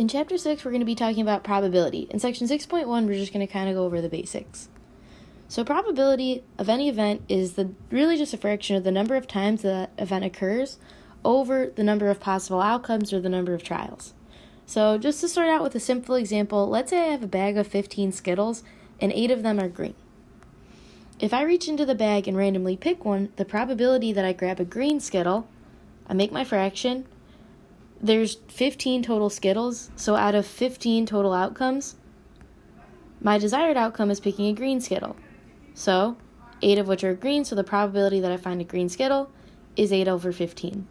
In Chapter 6, we're going to be talking about probability. In Section 6.1, we're just going to kind of go over the basics. So probability of any event is really just a fraction of the number of times that event occurs over the number of possible outcomes or the number of trials. So just to start out with a simple example, let's say I have a bag of 15 Skittles and 8 of them are green. If I reach into the bag and randomly pick one, the probability that I grab a green Skittle, I make my fraction, there's 15 total Skittles, so out of 15 total outcomes, my desired outcome is picking a green Skittle. So 8 of which are green, so the probability that I find a green Skittle is 8 over 15.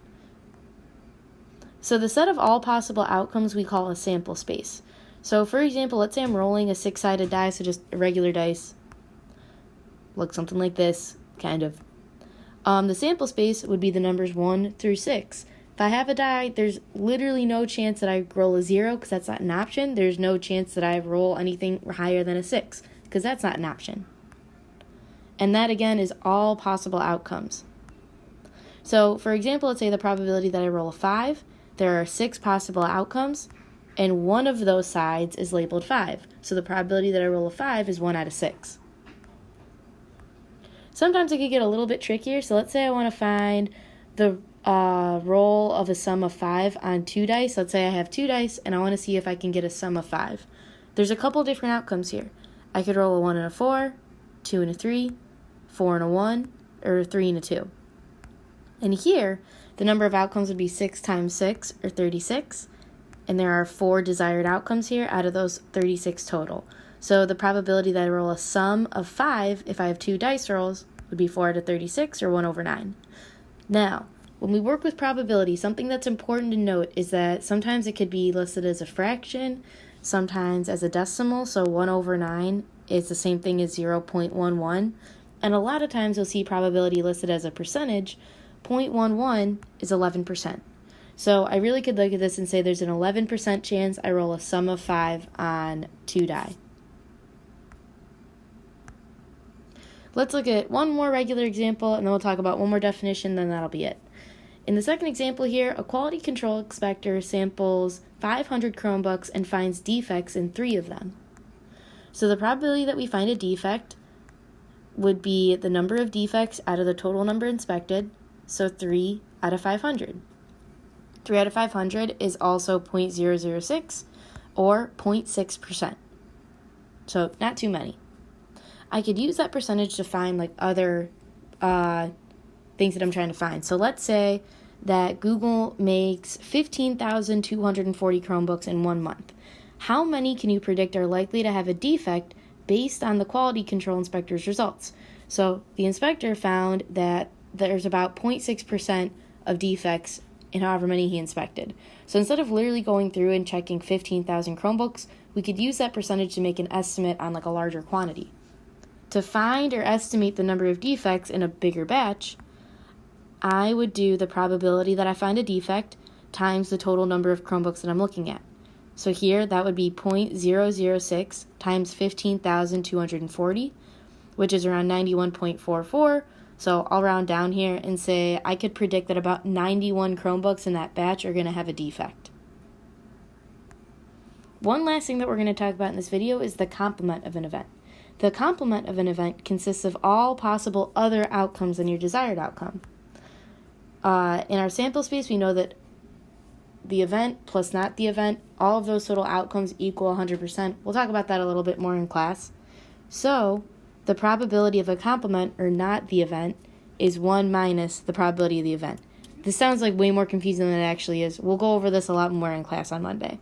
So the set of all possible outcomes we call a sample space. So for example, let's say I'm rolling a 6-sided die, so just a regular dice. Looks something like this, kind of. The sample space would be the numbers 1 through 6. If I have a die, there's literally no chance that I roll a 0 because that's not an option. There's no chance that I roll anything higher than a 6 because that's not an option. And that again is all possible outcomes. So for example, let's say the probability that I roll a 5, there are 6 possible outcomes, and one of those sides is labeled 5. So the probability that I roll a 5 is 1 out of 6. Sometimes it could get a little bit trickier. So let's say I want to find the roll of a sum of 5 on 2 dice. Let's say I have 2 dice and I want to see if I can get a sum of 5. There's a couple different outcomes here. I could roll a 1 and a 4, 2 and a 3, 4 and a 1, or 3 and a 2. And here, the number of outcomes would be 6 times 6, or 36. And there are 4 desired outcomes here out of those 36 total. So the probability that I roll a sum of 5, if I have 2 dice rolls, would be 4 out of 36, or 1 over 9. Now, when we work with probability, something that's important to note is that sometimes it could be listed as a fraction, sometimes as a decimal, so 1 over 9 is the same thing as 0.11, and a lot of times you'll see probability listed as a percentage. 0.11 is 11%. So I really could look at this and say there's an 11% chance I roll a sum of 5 on 2 die. Let's look at one more regular example, and then we'll talk about one more definition, then that'll be it. In the second example here, a quality control inspector samples 500 Chromebooks and finds defects in 3 of them. So the probability that we find a defect would be the number of defects out of the total number inspected, so 3 out of 500. 3 out of 500 is also 0.006 or 0.6%. So not too many. I could use that percentage to find like other things that I'm trying to find. So let's say that Google makes 15,240 Chromebooks in 1 month. How many can you predict are likely to have a defect based on the quality control inspector's results? So the inspector found that there's about 0.6% of defects in however many he inspected. So instead of literally going through and checking 15,000 Chromebooks, we could use that percentage to make an estimate on like a larger quantity. To find or estimate the number of defects in a bigger batch, I would do the probability that I find a defect times the total number of Chromebooks that I'm looking at. So here, that would be 0.006 times 15,240, which is around 91.44. So I'll round down here and say I could predict that about 91 Chromebooks in that batch are going to have a defect. One last thing that we're going to talk about in this video is the complement of an event. The complement of an event consists of all possible other outcomes than your desired outcome. In our sample space, we know that the event plus not the event, all of those total outcomes equal 100%. We'll talk about that a little bit more in class. So the probability of a complement, or not the event, is 1 minus the probability of the event. This sounds like way more confusing than it actually is. We'll go over this a lot more in class on Monday.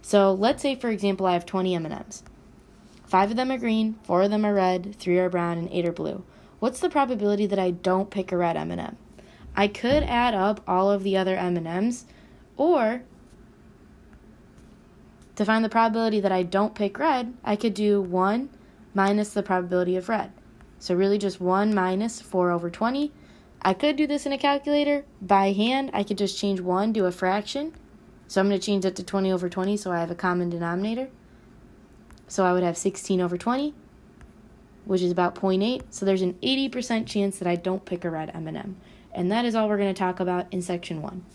So let's say, for example, I have 20 M&Ms. 5 of them are green, 4 of them are red, 3 are brown, and 8 are blue. What's the probability that I don't pick a red M&M? I could add up all of the other M&Ms, or to find the probability that I don't pick red, I could do 1 minus the probability of red. So really just 1 minus 4 over 20. I could do this in a calculator. By hand, I could just change 1 to a fraction. So I'm going to change that to 20 over 20 so I have a common denominator. So I would have 16 over 20, which is about 0.8. So there's an 80% chance that I don't pick a red M&M. And that is all we're going to talk about in section 1.